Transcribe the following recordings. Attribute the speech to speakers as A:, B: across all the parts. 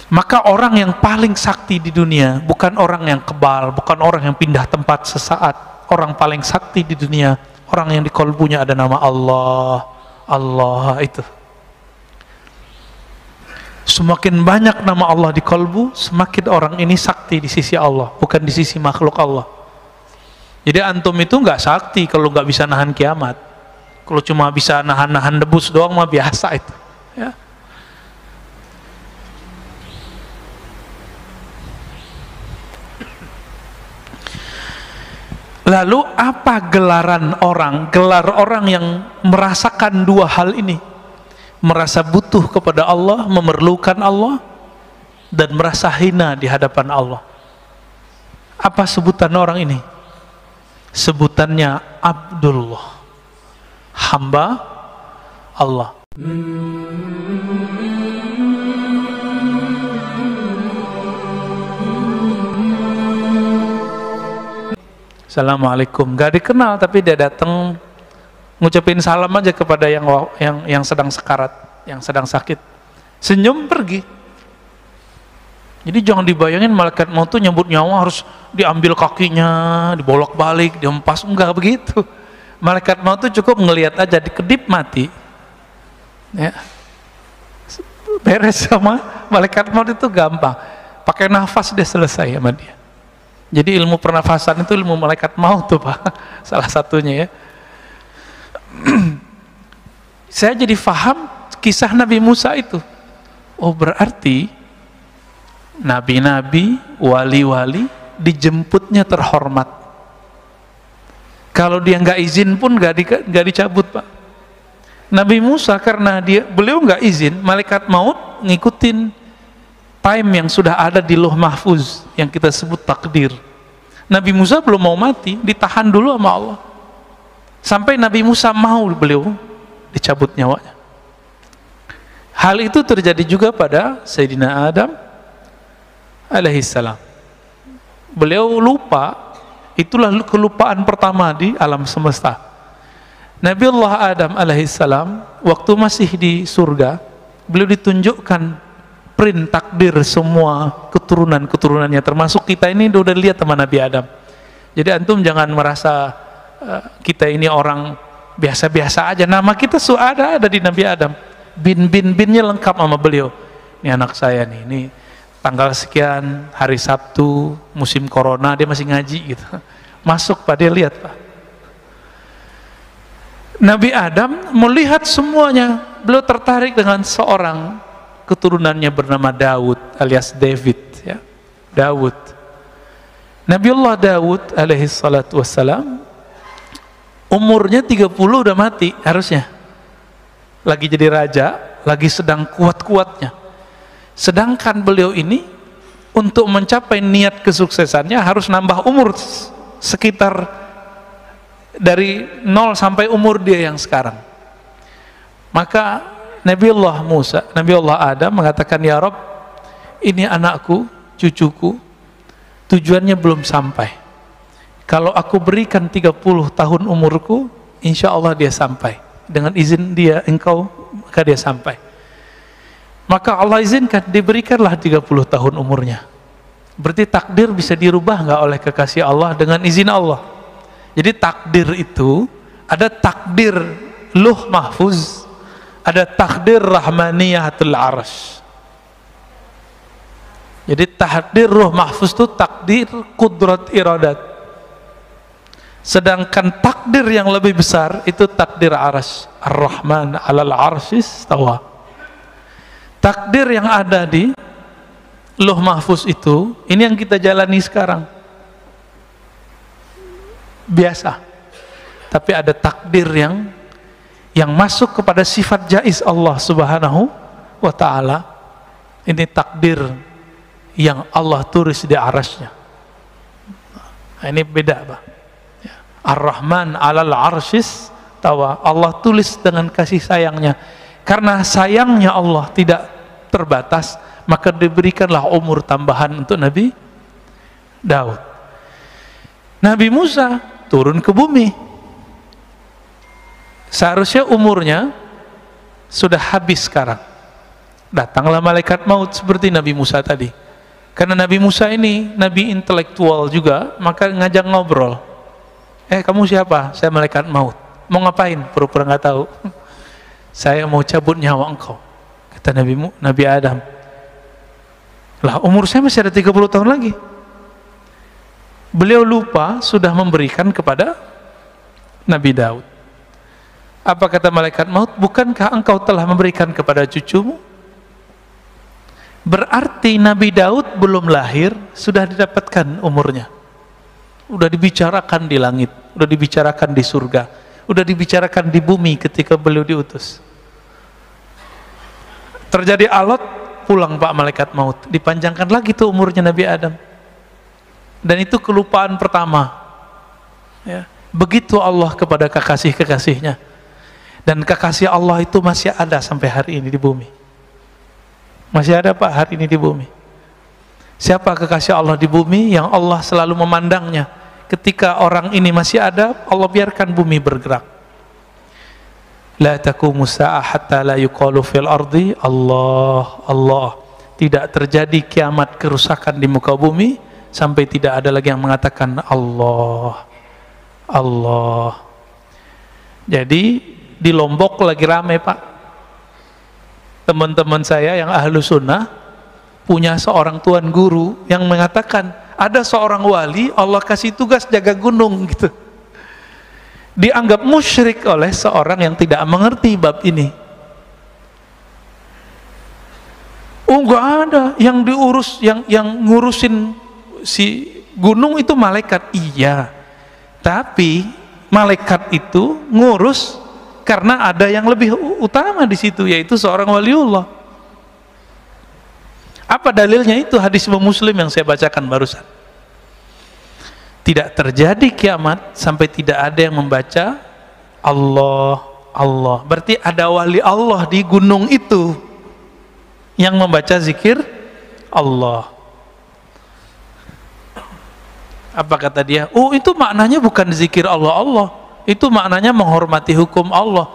A: Maka orang yang paling sakti di dunia bukan orang yang kebal, bukan orang yang pindah tempat sesaat. Orang paling sakti di dunia orang yang di kolbunya ada nama Allah. Allah itu. Semakin banyak nama Allah di kolbu, semakin orang ini sakti di sisi Allah, bukan di sisi makhluk Allah. Jadi antum itu nggak sakti kalau nggak bisa nahan kiamat. Kalau cuma bisa nahan-nahan debus doang mah biasa itu. Ya. Lalu apa gelaran orang? Gelar orang yang merasakan dua hal ini, merasa butuh kepada Allah, memerlukan Allah, dan merasa hina di hadapan Allah. Apa sebutan orang ini? Sebutannya Abdullah, hamba Allah. Assalamualaikum, gak dikenal tapi dia datang ngucapin salam aja kepada yang sedang sekarat, yang sedang sakit, senyum pergi. Jadi jangan dibayangin malaikat maut tuh nyambut nyawa harus diambil kakinya, dibolak-balik, dihempas, enggak begitu. Malaikat maut tuh cukup ngelihat aja, dikedip mati, ya beres. Sama malaikat maut itu gampang, pakai nafas dia selesai sama dia. Jadi ilmu pernafasan itu ilmu malaikat maut tuh Pak, salah satunya ya. Saya jadi faham kisah Nabi Musa itu. Oh berarti nabi-nabi, wali-wali dijemputnya terhormat. Kalau dia nggak izin pun nggak dicabut Pak. Nabi Musa karena beliau nggak izin, malaikat maut ngikutin time yang sudah ada di Lauh Mahfuz yang kita sebut takdir. Nabi Musa belum mau mati, ditahan dulu sama Allah sampai Nabi Musa mau beliau dicabut nyawanya. Hal itu terjadi juga pada Sayyidina Adam alaihissalam. Beliau lupa, itulah kelupaan pertama di alam semesta. Nabi Allah Adam alaihissalam waktu masih di surga, beliau ditunjukkan print takdir semua keturunan-keturunannya, termasuk kita ini udah lihat sama Nabi Adam. Jadi antum jangan merasa kita ini orang biasa-biasa aja. Nama kita ada di Nabi Adam. Binnya lengkap sama beliau. Ini anak saya nih, ini tanggal sekian, hari Sabtu, musim corona, dia masih ngaji gitu. Masuk Pak, dia lihat Pak. Nabi Adam melihat semuanya, beliau tertarik dengan seorang keturunannya bernama Daud alias David ya. Daud, Nabiullah Daud alaihi salatu wassalam umurnya 30 udah mati harusnya, lagi jadi raja, lagi sedang kuat-kuatnya. Sedangkan beliau ini untuk mencapai niat kesuksesannya harus nambah umur sekitar dari 0 sampai umur dia yang sekarang. Maka Nabiullah Musa, Nabiullah Adam mengatakan, ya Rabb, ini anakku, cucuku, tujuannya belum sampai. Kalau aku berikan 30 tahun umurku, insya Allah dia sampai. Dengan izin dia, engkau, maka dia sampai. Maka Allah izinkan, diberikanlah 30 tahun umurnya. Berarti takdir bisa dirubah nggak oleh kekasih Allah dengan izin Allah. Jadi takdir itu, ada takdir Lauh Mahfuz, ada takdir Rahmaniyatul Arsy. Jadi takdir Lauh Mahfuz itu takdir kudrat iradat. Sedangkan takdir yang lebih besar itu takdir Arsy. Ar-Rahman 'alal 'arsy istawa. Takdir yang ada di Lauh Mahfuz itu, ini yang kita jalani sekarang. Biasa. Tapi ada takdir yang masuk kepada sifat jaiz Allah Subhanahu wa ta'ala. Ini takdir yang Allah tulis di arasnya. Nah, ini beda Pak. Ar-Rahman 'alal 'arsyis tawa. Allah tulis dengan kasih sayangnya. Karena sayangnya Allah tidak terbatas, maka diberikanlah umur tambahan untuk Nabi Daud. Nabi Musa turun ke bumi. Seharusnya umurnya sudah habis sekarang. Datanglah malaikat maut seperti Nabi Musa tadi. Karena Nabi Musa ini Nabi intelektual juga, maka ngajak ngobrol. Kamu siapa? Saya malaikat maut. Mau ngapain? Pura-pura nggak tahu. Saya mau cabut nyawa engkau, kata Nabi Adam. Lah, umur saya masih ada 30 tahun lagi. Beliau lupa sudah memberikan kepada Nabi Daud. Apa kata malaikat maut? Bukankah engkau telah memberikan kepada cucumu? Berarti Nabi Daud belum lahir sudah didapatkan umurnya. Udah dibicarakan di langit, udah dibicarakan di surga, udah dibicarakan di bumi ketika beliau diutus. Terjadi alat, pulang Pak malaikat maut, dipanjangkan lagi tuh umurnya Nabi Adam. Dan itu kelupaan pertama, ya. Begitu Allah kepada kekasih-kekasihnya. Dan kekasih Allah itu masih ada sampai hari ini di bumi. Masih ada Pak hari ini di bumi. Siapa kekasih Allah di bumi yang Allah selalu memandangnya? Ketika orang ini masih ada, Allah biarkan bumi bergerak. La taqumu sa'ah hatta la yuqalu fil ardi Allah, Allah. Tidak terjadi kiamat kerusakan di muka bumi sampai tidak ada lagi yang mengatakan Allah, Allah. Jadi di Lombok lagi rame Pak. Teman-teman saya yang ahlu sunnah punya seorang tuan guru yang mengatakan ada seorang wali Allah kasih tugas jaga gunung gitu. Dianggap musyrik oleh seorang yang tidak mengerti bab ini. Enggak ada yang diurus, yang ngurusin si gunung itu malaikat. Iya, tapi malaikat itu ngurus karena ada yang lebih utama di situ, yaitu seorang waliullah. Apa dalilnya? Itu hadis Muslim yang saya bacakan barusan. Tidak terjadi kiamat sampai tidak ada yang membaca Allah, Allah. Berarti ada wali Allah di gunung itu yang membaca zikir Allah. Apa kata dia? Oh, itu maknanya bukan zikir Allah, Allah. Itu maknanya menghormati hukum Allah.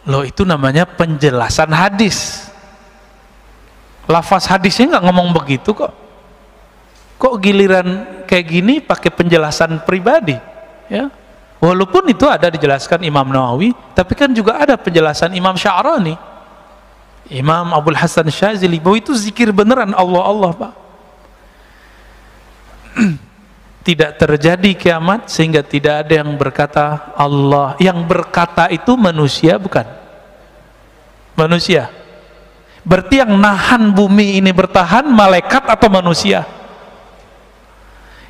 A: Loh, itu namanya penjelasan hadis. Lafaz hadisnya nggak ngomong begitu kok. Kok giliran kayak gini pakai penjelasan pribadi, ya? Walaupun itu ada dijelaskan Imam Nawawi, tapi kan juga ada penjelasan Imam Sya'rani, Imam Abdul Hasan Syazili, bahwa itu zikir beneran Allah, Allah Pak. Tidak terjadi kiamat sehingga tidak ada yang berkata Allah. Yang berkata itu manusia, bukan? Manusia. Berarti yang nahan bumi ini bertahan malaikat atau manusia?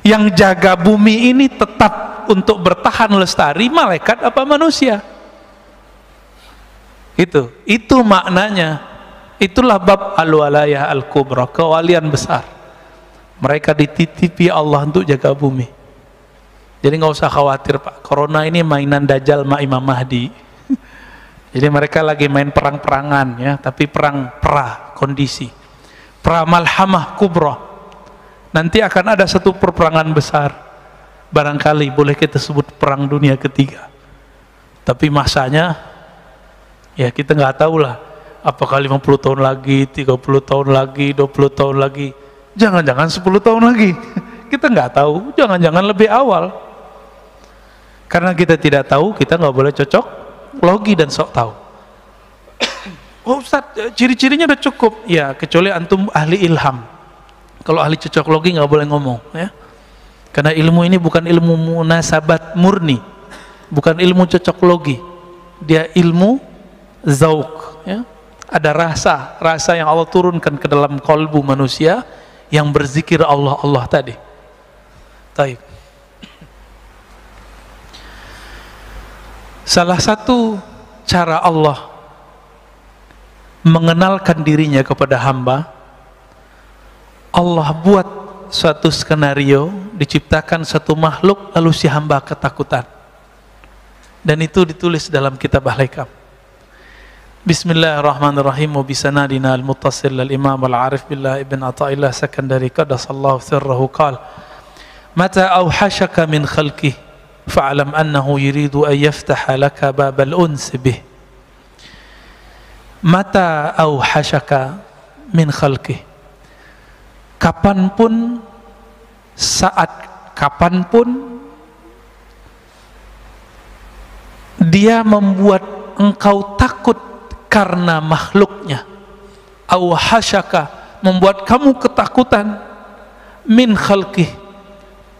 A: Yang jaga bumi ini tetap untuk bertahan lestari malaikat apa manusia? Itu maknanya. Itulah bab al-walayah al-kubra, kewalian besar. Mereka dititipi Allah untuk jaga bumi. Jadi nggak usah khawatir Pak, corona ini mainan Dajjal sama Imam Mahdi. Jadi mereka lagi main perang-perangan, ya, tapi perang pra kondisi, pra malhamah kubra. Nanti akan ada satu perperangan besar, barangkali boleh kita sebut perang dunia ketiga. Tapi masanya, ya kita nggak tahu lah, apakah 50 tahun lagi, 30 tahun lagi, 20 tahun lagi, jangan-jangan 10 tahun lagi. Kita nggak tahu, jangan-jangan lebih awal. Karena kita tidak tahu, kita nggak boleh cocok logi dan sok tahu. Oh Ustaz, ciri-cirinya udah cukup. Ya, kecuali antum ahli ilham. Kalau ahli cocok logi nggak boleh ngomong, ya. Karena ilmu ini bukan ilmu munasabat murni, bukan ilmu cocok logi. Dia ilmu zauk, ya. Ada rasa yang Allah turunkan ke dalam kolbu manusia yang berzikir Allah, Allah tadi. Taib. Salah satu cara Allah mengenalkan dirinya kepada hamba, Allah buat suatu skenario, diciptakan satu makhluk, lalu si hamba ketakutan. Dan itu ditulis dalam kitab Al-Hikam. Bismillahirrahmanirrahim. Wa bisanadina al-muttasil al-imam al-arif billah ibn Ata'illah Sakandari qaddasallahu sirrahu qala mata awhashaka min khalqih fa'alam annahu yuridu an yaftaha laka babal uns bih. mata auhashaka min khalqih, kapanpun, saat kapanpun dia membuat engkau takut karena makhluknya. Auhashaka, membuat kamu ketakutan, min khalqih,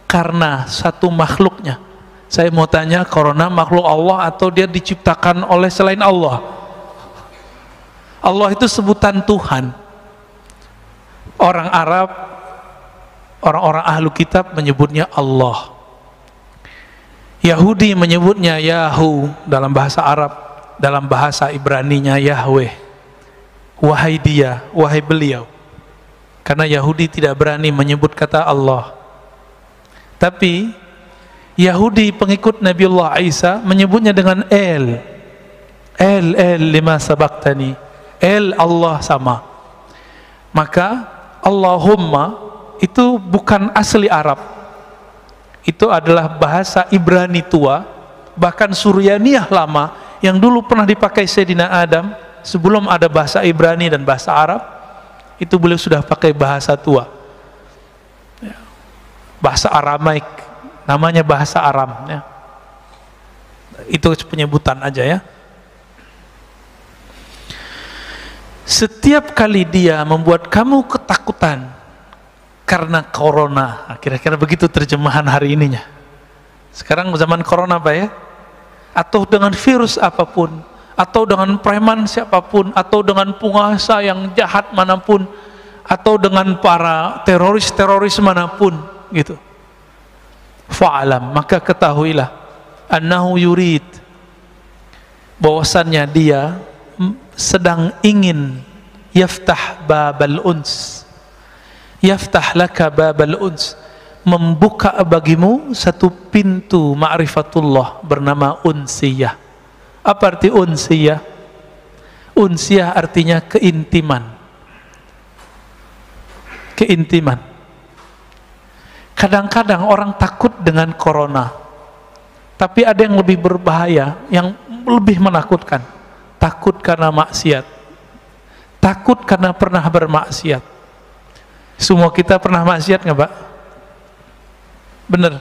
A: karena satu makhluknya. Saya mau tanya, corona makhluk Allah atau dia diciptakan oleh selain Allah? Allah itu sebutan Tuhan. Orang Arab, orang-orang ahlu kitab menyebutnya Allah. Yahudi menyebutnya Yahu dalam bahasa Arab, dalam bahasa Ibraninya Yahweh. Wahai dia, wahai beliau. Karena Yahudi tidak berani menyebut kata Allah. Tapi Yahudi pengikut Nabiullah Isa menyebutnya dengan El lima sabaktani, El Allah sama. Maka Allahumma itu bukan asli Arab, itu adalah bahasa Ibrani tua, bahkan Suryaniyah lama yang dulu pernah dipakai Sayyidina Adam sebelum ada bahasa Ibrani dan bahasa Arab. Itu beliau sudah pakai bahasa tua, bahasa Aramaik, namanya bahasa Aram ya. Itu penyebutan aja ya. Setiap kali dia membuat kamu ketakutan karena corona, kira-kira begitu terjemahan hari ininya. Sekarang zaman corona Pak ya, atau dengan virus apapun, atau dengan preman siapapun, atau dengan penguasa yang jahat manapun, atau dengan para teroris manapun gitu. Fa'alam, maka ketahuilah annahu yurid, bahwasannya dia sedang ingin yaftah babal uns, yaftah laka babal uns, membuka bagimu satu pintu ma'rifatullah bernama unsiyah. Apa arti unsiyah? Unsiyah artinya keintiman. Keintiman. Kadang-kadang orang takut dengan corona, tapi ada yang lebih berbahaya, yang lebih menakutkan. Takut karena maksiat, takut karena pernah bermaksiat. Semua kita pernah maksiat nggak Pak? Bener?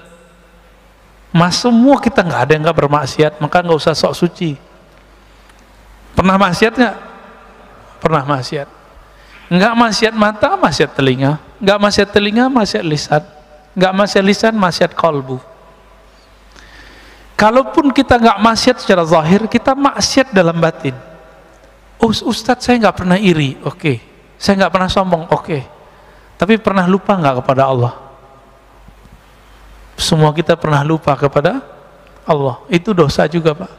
A: Mas, semua kita nggak ada yang nggak bermaksiat, maka nggak usah sok suci. Pernah maksiat nggak? Pernah maksiat. Nggak maksiat mata, maksiat telinga. Nggak maksiat telinga, maksiat lisan. Nggak maksiat lisan, maksiat kalbu. Kalaupun kita nggak maksiat secara zahir, kita maksiat dalam batin. Ustadz, saya nggak pernah iri, oke. Saya nggak pernah sombong, oke. Tapi pernah lupa nggak kepada Allah? Semua kita pernah lupa kepada Allah. Itu dosa juga Pak.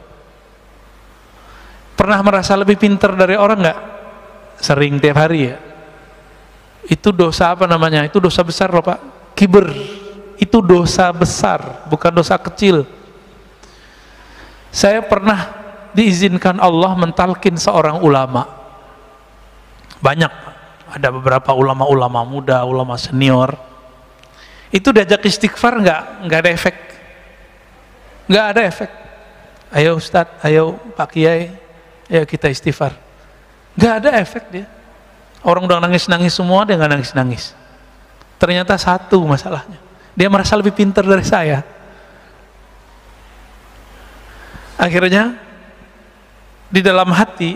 A: Pernah merasa lebih pintar dari orang nggak? Sering, tiap hari ya. Itu dosa apa namanya? Itu dosa besar loh Pak. Kiber. Itu dosa besar, bukan dosa kecil. Saya pernah diizinkan Allah mentalkin seorang ulama. Banyak, ada beberapa ulama-ulama muda, ulama senior. Itu diajak istighfar nggak ada efek. Nggak ada efek. Ayo Ustadz, ayo Pak Kiai, ayo kita istighfar. Nggak ada efek dia. Orang udah nangis-nangis semua, dia nggak nangis-nangis. Ternyata satu masalahnya, dia merasa lebih pintar dari saya. Akhirnya di dalam hati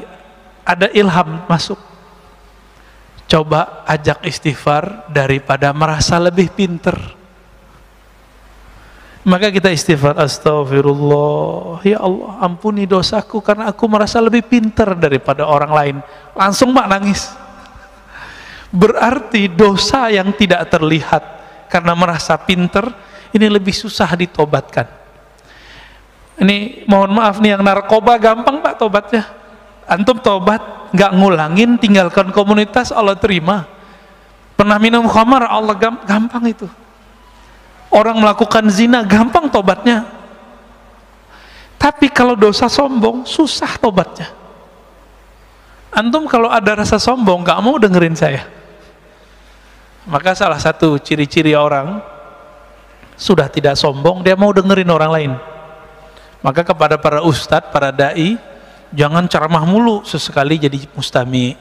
A: ada ilham masuk, coba ajak istighfar daripada merasa lebih pintar. Maka kita istighfar, astagfirullah, ya Allah ampuni dosaku karena aku merasa lebih pintar daripada orang lain. Langsung Mak nangis. Berarti dosa yang tidak terlihat karena merasa pintar ini lebih susah ditobatkan. Ini mohon maaf nih, yang narkoba gampang Pak tobatnya. Antum tobat, nggak ngulangin, tinggalkan komunitas, Allah terima. Pernah minum khamar, Allah gampang itu. Orang melakukan zina, gampang tobatnya. Tapi kalau dosa sombong, susah tobatnya. Antum kalau ada rasa sombong, nggak mau dengerin saya. Maka salah satu ciri-ciri orang sudah tidak sombong, dia mau dengerin orang lain. Maka kepada para ustadz, para da'i, Jangan ceramah mulu, sesekali jadi mustami.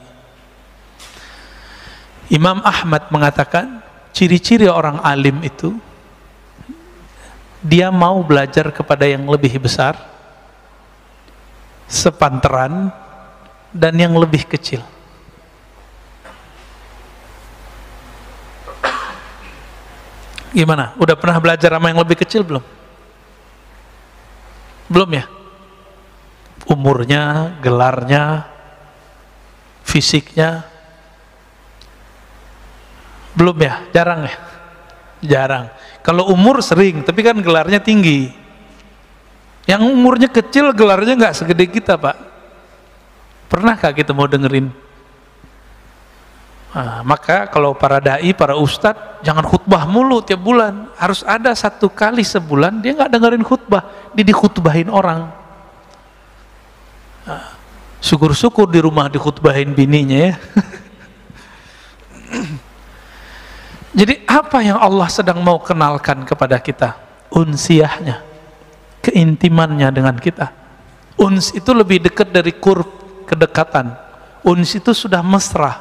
A: Imam Ahmad mengatakan ciri-ciri orang alim itu dia mau belajar kepada yang lebih besar, sepantaran, dan yang lebih kecil. Gimana? Udah pernah belajar sama yang lebih kecil belum? Belum ya? Umurnya, gelarnya, fisiknya, belum ya? Jarang ya? Jarang. Kalau umur sering, tapi kan gelarnya tinggi. Yang umurnya kecil, gelarnya nggak segede kita, Pak. Pernahkah kita mau dengerin? Nah, maka kalau para dai, para ustadz, jangan khutbah mulu tiap bulan. Harus ada 1 kali sebulan dia nggak dengerin khutbah, dia dikhutbahin orang. Nah, syukur-syukur di rumah dikhutbahin bininya ya. Jadi apa yang Allah sedang mau kenalkan kepada kita? Unsiyahnya, keintimannya dengan kita. Uns itu lebih dekat dari qurb, kedekatan. Uns itu sudah mesra.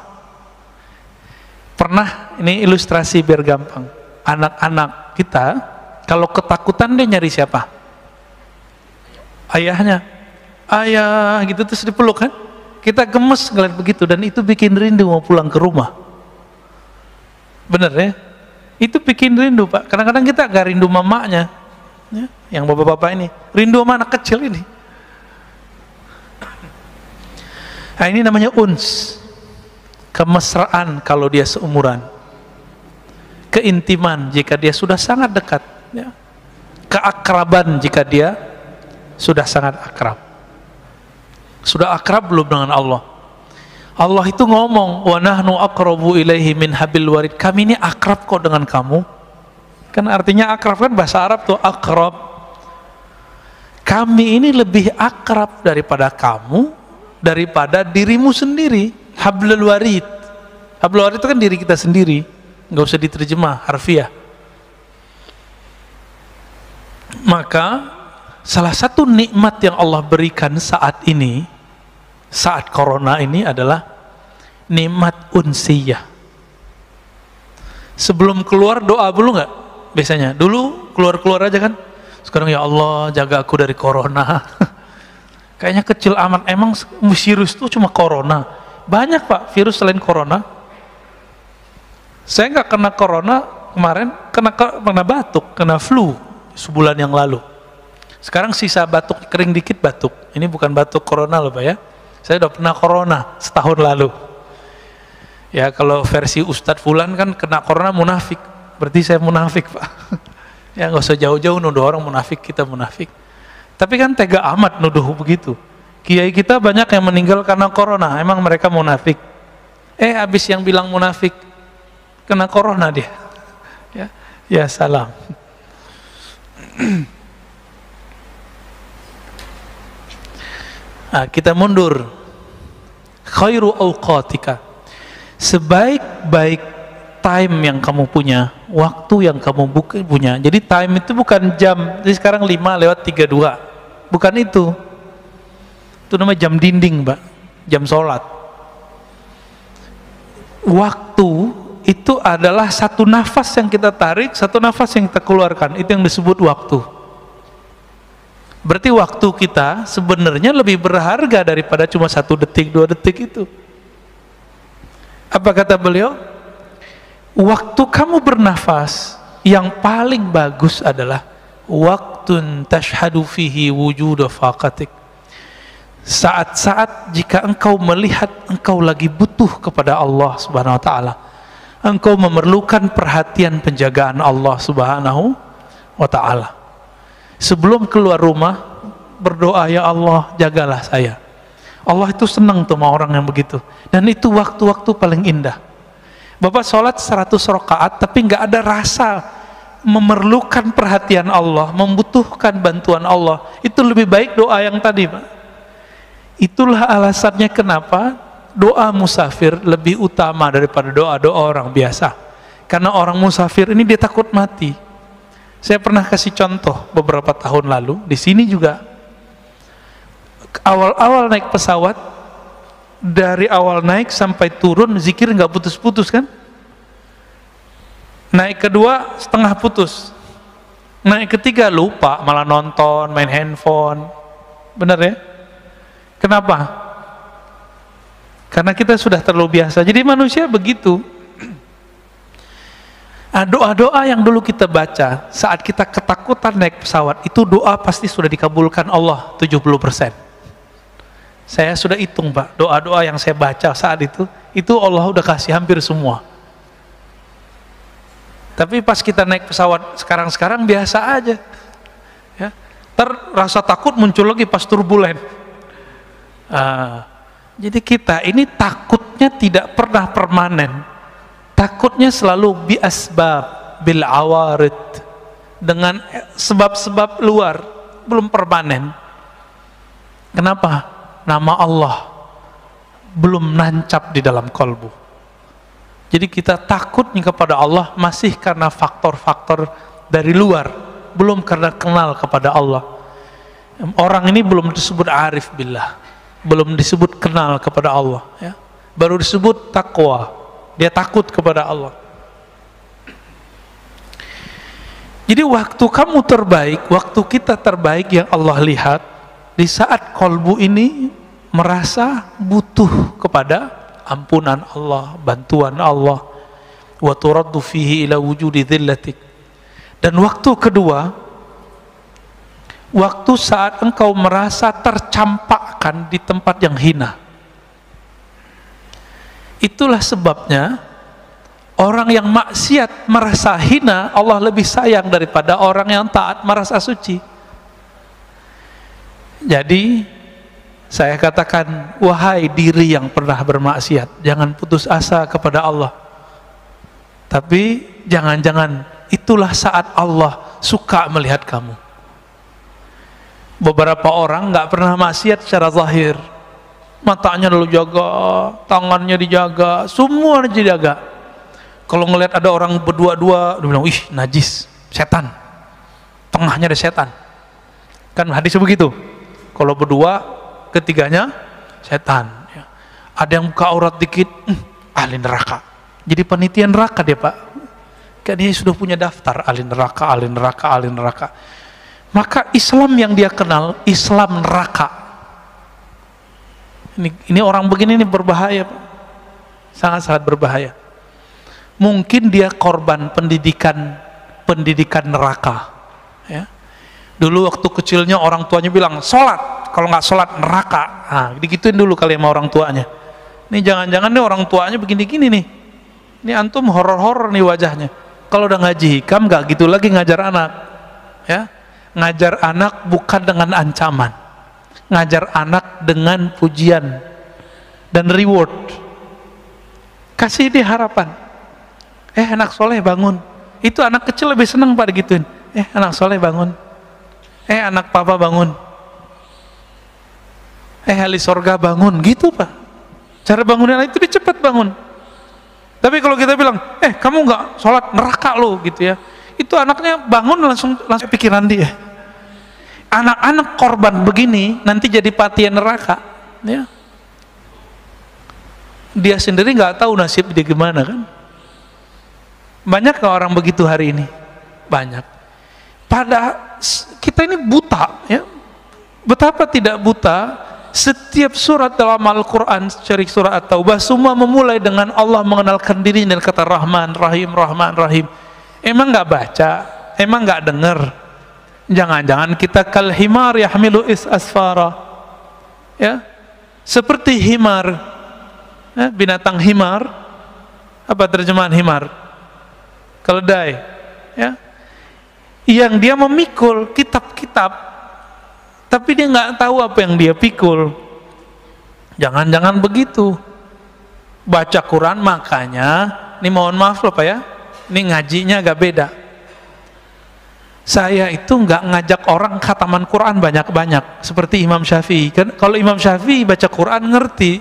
A: Pernah, ini ilustrasi biar gampang. Anak-anak kita kalau ketakutan dia nyari siapa? Ayahnya. Ayah gitu terus dipeluk kan? Kita gemes ngeliat begitu, dan itu bikin rindu mau pulang ke rumah. Bener ya? Itu bikin rindu, Pak. Kadang-kadang kita gak rindu mamanya ya, yang bapak-bapak ini rindu sama anak kecil ini. Nah, ini namanya uns, kemesraan kalau dia seumuran, keintiman jika dia sudah sangat dekat ya. Keakraban jika dia sudah sangat akrab. Sudah akrab belum dengan Allah? Allah itu ngomong, wa nahnu aqrabu ilaihi min habil warid. Kami ini akrab kok dengan kamu. Kan artinya akrab kan bahasa Arab tuh akrab. Kami ini lebih akrab daripada kamu, daripada dirimu sendiri. Hablul warid. Hablul warid itu kan diri kita sendiri, nggak usah diterjemah harfiah. Maka salah satu nikmat yang Allah berikan saat ini, saat corona ini, adalah nikmat unsiyah. Sebelum keluar doa dulu nggak? Biasanya dulu keluar aja kan. Sekarang ya Allah jaga aku dari corona. Kayaknya kecil amat. Emang virus itu cuma corona? Banyak Pak virus selain corona. Saya nggak kena corona kemarin, kena batuk, kena flu sebulan yang lalu. Sekarang sisa batuk, kering dikit batuk. Ini bukan batuk corona loh Pak ya. Saya udah pernah corona setahun lalu. Ya kalau versi Ustadz Fulan kan kena corona munafik. Berarti saya munafik Pak. Ya nggak usah jauh-jauh nuduh orang munafik, kita munafik. Tapi kan tega amat nuduh begitu. Kiai kita banyak yang meninggal karena corona. Emang mereka munafik? Habis yang bilang munafik kena corona dia. Ya salam. Nah, kita mundur. Khairu awqatika, sebaik-baik time yang kamu punya, waktu yang kamu punya. Jadi time itu bukan jam. Jadi sekarang 5:32, bukan itu. Itu namanya jam dinding Mbak, jam sholat. Waktu itu adalah satu nafas yang kita tarik, satu nafas yang kita keluarkan. Itu yang disebut waktu. Berarti waktu kita sebenarnya lebih berharga daripada cuma 1 detik, 2 detik itu. Apa kata beliau? Waktu kamu bernafas yang paling bagus adalah waktun tashhadu fihi wujuda faqatik. Saat-saat jika engkau melihat engkau lagi butuh kepada Allah Subhanahu wa taala. Engkau memerlukan perhatian penjagaan Allah Subhanahu wa taala. Sebelum keluar rumah berdoa, ya Allah jagalah saya. Allah itu senang tuh sama orang yang begitu. Dan itu waktu-waktu paling indah. Bapak sholat 100 rakaat tapi nggak ada rasa memerlukan perhatian Allah, membutuhkan bantuan Allah. Itu lebih baik doa yang tadi Pak. Itulah alasannya kenapa doa musafir lebih utama daripada doa-doa orang biasa. Karena orang musafir ini dia takut mati. Saya pernah kasih contoh beberapa tahun lalu di sini juga. Awal-awal naik pesawat, dari awal naik sampai turun zikir nggak putus-putus kan? Naik kedua setengah putus, naik ketiga lupa, malah nonton, main handphone. Benar ya? Kenapa? Karena kita sudah terlalu biasa. Jadi manusia begitu. Doa-doa yang dulu kita baca saat kita ketakutan naik pesawat, itu doa pasti sudah dikabulkan Allah 70%. Saya sudah hitung Pak, doa-doa yang saya baca saat itu Allah udah kasih hampir semua. Tapi pas kita naik pesawat sekarang biasa aja ya. Rasa takut muncul lagi pas turbulen. Jadi kita ini takutnya tidak pernah permanen. Takutnya selalu bi asbab bil awarid, dengan sebab-sebab luar, belum permanen. Kenapa? Nama Allah belum nancap di dalam kalbu. Jadi kita takutnya kepada Allah masih karena faktor-faktor dari luar, belum karena kenal kepada Allah. Orang ini belum disebut arif billah, belum disebut kenal kepada Allah ya. Baru disebut takwa, dia takut kepada Allah. Jadi waktu kamu terbaik, waktu kita terbaik yang Allah lihat di saat kalbu ini merasa butuh kepada ampunan Allah, bantuan Allah. Wa turaddu fihi ila wujudi dhillatik. Dan waktu kedua, waktu saat engkau merasa tercampakkan di tempat yang hina. Itulah sebabnya orang yang maksiat merasa hina, Allah lebih sayang daripada orang yang taat merasa suci. Jadi saya katakan, wahai diri yang pernah bermaksiat, jangan putus asa kepada Allah. Tapi jangan-jangan itulah saat Allah suka melihat kamu. Beberapa orang nggak pernah maksiat secara zahir, matanya lalu jaga, tangannya dijaga, semua dijaga. Kalau ngelihat ada orang berdua-dua, dia bilang, ih najis, setan, tengahnya ada setan. Kan hadis begitu. Kalau berdua, ketiganya setan ya. Ada yang buka aurat dikit, ahli neraka. Jadi panitia neraka dia Pak. Kan dia sudah punya daftar ahli neraka, ahli neraka, ahli neraka. Maka Islam yang dia kenal Islam neraka. Ini orang begini ini berbahaya Pak. Sangat-sangat berbahaya. Mungkin dia korban pendidikan neraka ya. Dulu waktu kecilnya orang tuanya bilang sholat, kalau nggak sholat neraka. Nah, digituin dulu kali sama orang tuanya. Ini jangan-jangan nih orang tuanya begini-gini nih. Ini antum horor-horor nih wajahnya. Kalau udah ngaji hikam nggak gitu lagi ngajar anak, ya. Ngajar anak bukan dengan ancaman, ngajar anak dengan pujian dan reward. Kasih dia harapan. Anak soleh bangun. Itu anak kecil lebih senang pada gituin. Anak soleh bangun. Anak papa bangun. Ahli sorga bangun, gitu Pak. Cara bangunin anak itu dia cepat bangun. Tapi kalau kita bilang, kamu nggak sholat neraka lo, gitu ya. Itu anaknya bangun langsung pikiran dia. Anak-anak korban begini nanti jadi patian neraka, ya. Dia sendiri nggak tahu nasib dia gimana kan. Banyak nggak orang begitu hari ini? Banyak. Kita ini buta ya. Betapa tidak buta, setiap surat dalam Al-Quran, cari surat At-Taubah, semua memulai dengan Allah mengenalkan diri dan kata Rahman, Rahim, Rahman, Rahim. Emang nggak baca? Emang nggak dengar? Jangan-jangan kita kal himar yahmilu asfara, ya, seperti himar, ya, binatang himar. Apa terjemahan himar? Keledai, ya, yang dia memikul kitab-kitab, tapi dia nggak tahu apa yang dia pikul. Jangan-jangan begitu. Baca Quran, makanya ini mohon maaf loh Pak ya, ini ngajinya agak beda. Saya itu nggak ngajak orang khataman Quran banyak-banyak seperti Imam Syafi'i. Kan kalau Imam Syafi'i baca Quran ngerti,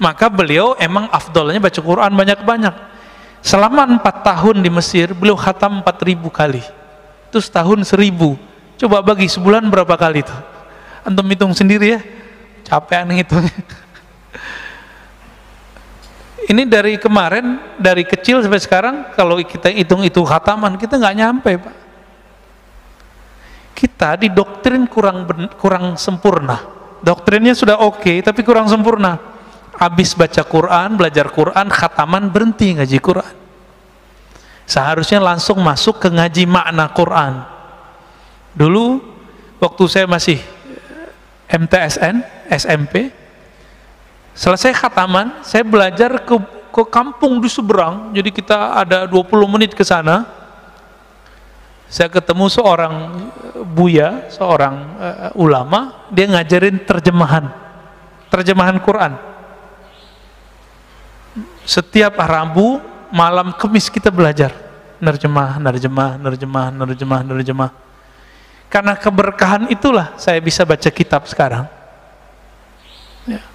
A: maka beliau emang afdolnya baca Quran banyak-banyak. Selama 4 tahun di Mesir, beliau khatam 4.000 kali. Itu setahun 1.000. Coba bagi sebulan berapa kali itu? Antum hitung sendiri ya, capek ngitungnya. Ini dari kemarin, dari kecil sampai sekarang, kalau kita hitung khataman, kita nggak nyampe, Pak. Kita didoktrin kurang sempurna. Doktrinnya sudah oke, tapi kurang sempurna. Habis baca Quran, belajar Quran, khataman, berhenti ngaji Quran. Seharusnya langsung masuk ke ngaji makna Quran. Dulu waktu saya masih MTSN, SMP, selesai khataman, saya belajar ke kampung di seberang. Jadi kita ada 20 menit ke sana. Saya ketemu seorang buya, seorang ulama, dia ngajarin terjemahan Quran. Setiap Rabu malam Kamis kita belajar nerjemah. Karena keberkahan itulah saya bisa baca kitab sekarang. Ya.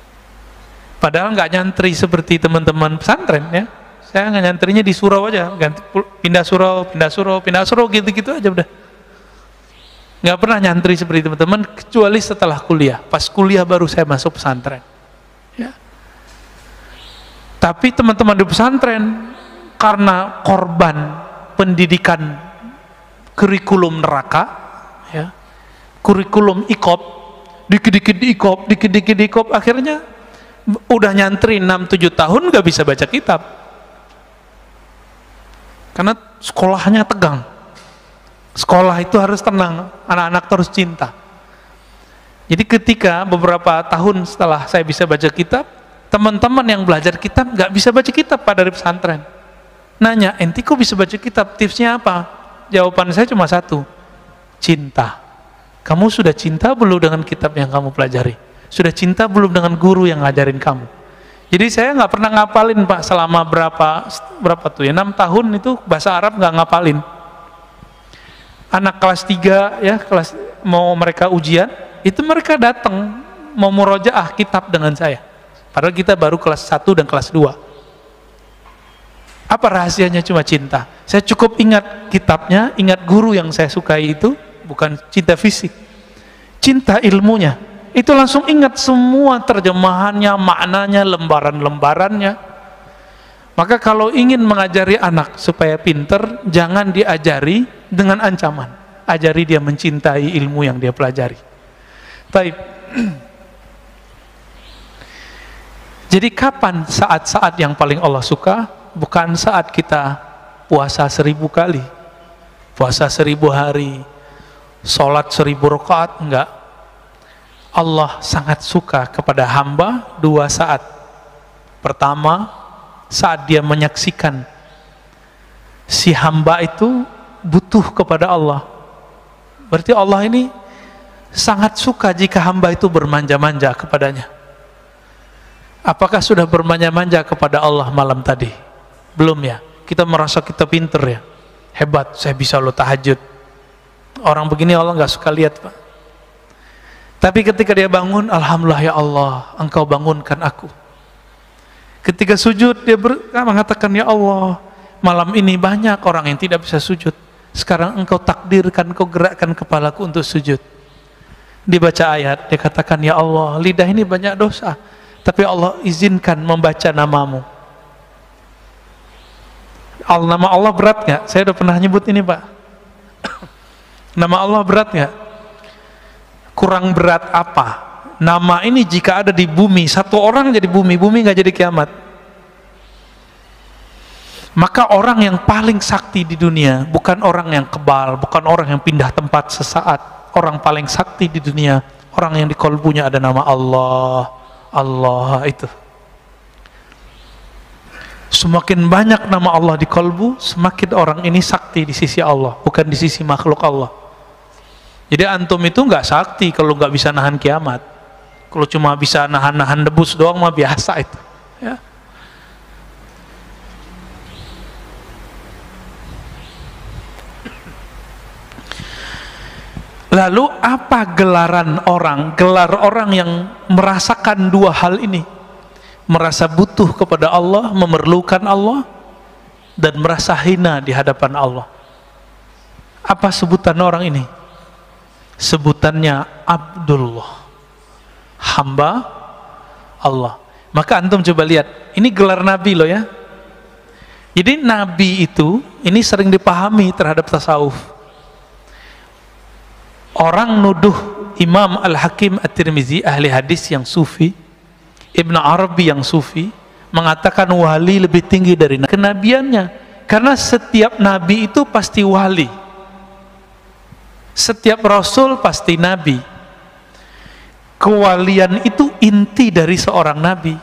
A: Padahal nggak nyantri seperti teman-teman pesantren ya. Saya nggak nyantrinya di surau aja, pindah surau gitu-gitu aja udah. Nggak pernah nyantri seperti teman-teman kecuali setelah kuliah. Pas kuliah baru saya masuk pesantren. Ya. Tapi teman-teman di pesantren karena korban pendidikan kurikulum neraka, ya, kurikulum ikop, dikit-dikit diikop, akhirnya udah nyantri 6-7 tahun gak bisa baca kitab karena sekolahnya tegang. Sekolah itu harus tenang, anak-anak terus cinta. Jadi ketika beberapa tahun setelah saya bisa baca kitab, teman-teman yang belajar kitab gak bisa baca kitab Pak dari pesantren. Nanya, enti kok bisa baca kitab, tipsnya apa? Jawaban saya cuma satu, cinta. Kamu sudah cinta belum dengan kitab yang kamu pelajari? Sudah cinta belum dengan guru yang ngajarin kamu? Jadi saya nggak pernah ngapalin Pak selama berapa tuh ya, 6 tahun itu bahasa Arab nggak ngapalin. Anak kelas 3 ya, mau mereka ujian, itu mereka datang mau murojaah kitab dengan saya. Padahal kita baru kelas 1 dan kelas 2. Apa rahasianya? Cuma cinta. Saya cukup ingat kitabnya, ingat guru yang saya sukai itu, bukan cinta fisik, cinta ilmunya. Itu langsung ingat semua terjemahannya, maknanya, lembaran-lembarannya. Maka kalau ingin mengajari anak supaya pinter, jangan diajari dengan ancaman. Ajari dia mencintai ilmu yang dia pelajari. Baik. Jadi kapan saat-saat yang paling Allah suka? Bukan saat kita puasa 1000 kali, puasa 1000 hari, sholat 1000 rakaat, enggak. Allah sangat suka kepada hamba 2 saat. Pertama, saat dia menyaksikan si hamba itu butuh kepada Allah. Berarti Allah ini sangat suka jika hamba itu bermanja-manja kepadanya. Apakah sudah bermanja-manja kepada Allah malam tadi? Belum ya? Kita merasa kita pinter ya, hebat, saya bisa lo tahajud. Orang begini Allah nggak suka lihat Pak. Tapi ketika dia bangun, alhamdulillah ya Allah, Engkau bangunkan aku. Ketika sujud dia mengatakan, ya Allah, malam ini banyak orang yang tidak bisa sujud. Sekarang Engkau takdirkan, Engkau gerakkan kepalaku untuk sujud. Dibaca ayat, dia katakan, ya Allah, lidah ini banyak dosa, tapi Allah izinkan membaca namamu. Nama Allah berat nggak? Saya udah pernah nyebut ini Pak. Nama Allah berat nggak? Kurang berat apa? Nama ini jika ada di bumi, satu orang jadi bumi nggak jadi kiamat. Maka orang yang paling sakti di dunia bukan orang yang kebal, bukan orang yang pindah tempat sesaat. Orang paling sakti di dunia, orang yang di kolbunya ada nama Allah. Allah itu. Semakin banyak nama Allah di kolbu, semakin orang ini sakti di sisi Allah, bukan di sisi makhluk Allah. Jadi antum itu nggak sakti kalau nggak bisa nahan kiamat. Kalau cuma bisa nahan debus doang mah biasa itu. Ya. Lalu apa gelaran orang? Gelar orang yang merasakan 2 hal ini. Merasa butuh kepada Allah, memerlukan Allah, dan merasa hina di hadapan Allah. Apa sebutan orang ini? Sebutannya Abdullah. hamba Allah. Maka antum coba lihat, ini gelar nabi loh ya. Jadi nabi itu ini sering dipahami terhadap tasawuf. Orang nuduh Imam Al-Hakim At-Tirmizi, ahli hadis yang sufi, Ibn Arabi yang sufi, mengatakan wali lebih tinggi dari kenabiannya. Karena setiap nabi itu pasti wali, setiap rasul pasti nabi. Kewalian itu inti dari seorang nabi.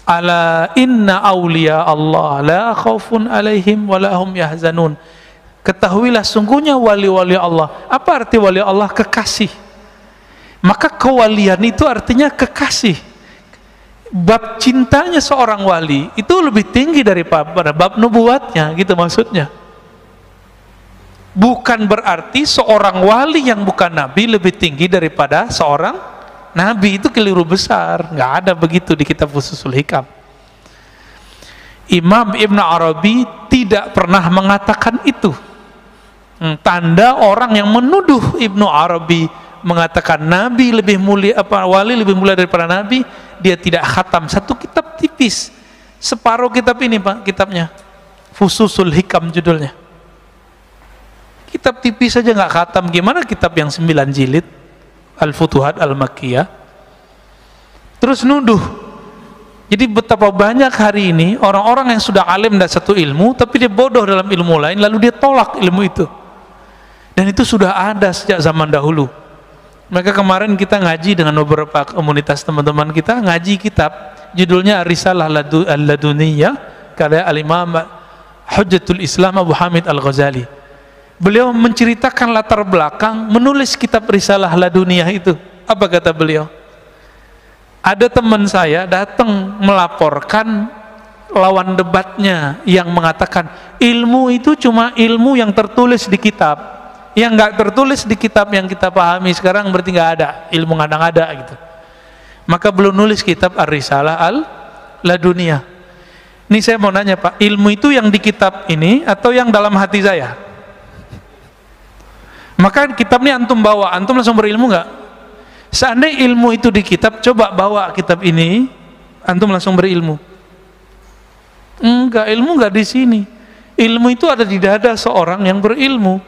A: Ala inna awliya Allah la khaufun alaihim wa la hum yahzanun. Ketahuilah sungguhnya wali-wali Allah. Apa arti wali Allah? Kekasih. Maka kewalian itu artinya kekasih. Bab cintanya seorang wali itu lebih tinggi daripada bab nubuatnya, gitu maksudnya. Bukan berarti seorang wali yang bukan nabi lebih tinggi daripada seorang nabi. Itu keliru besar, nggak ada begitu di kitab Fususul Hikam. Imam Ibn Arabi tidak pernah mengatakan itu. Tanda orang yang menuduh Ibn Arabi mengatakan nabi lebih mulia, wali lebih mulia daripada nabi, dia tidak khatam satu kitab tipis, separuh kitab ini Pak, kitabnya Fususul Hikam judulnya. Kitab tipis saja nggak khatam, gimana kitab yang 9 jilid Al-Futuhat Al-Makkiyah? Terus nuduh. Jadi betapa banyak hari ini orang-orang yang sudah alim dan satu ilmu, tapi dia bodoh dalam ilmu lain, lalu dia tolak ilmu itu. Dan itu sudah ada sejak zaman dahulu. Maka kemarin kita ngaji dengan beberapa komunitas teman-teman kita, ngaji kitab judulnya Risalah Al-Laduniyah karya Al-Imam Hujjatul Islam Abu Hamid Al-Ghazali. Beliau menceritakan latar belakang menulis kitab Risalah Laduniyah itu. Apa kata beliau? Ada teman saya datang melaporkan lawan debatnya yang mengatakan ilmu itu cuma ilmu yang tertulis di kitab. Yang nggak tertulis di kitab yang kita pahami sekarang berarti nggak ada, ilmu ngada-ngada gitu. Maka belum nulis kitab Ar-Risalah Al-Laduniyah. Ini saya mau nanya Pak, ilmu itu yang di kitab ini atau yang dalam hati saya? Maka kitab ini antum bawa, antum langsung berilmu nggak? Seandainya ilmu itu di kitab, coba bawa kitab ini, antum langsung berilmu. Enggak, ilmu nggak di sini. Ilmu itu ada di dada seorang yang berilmu.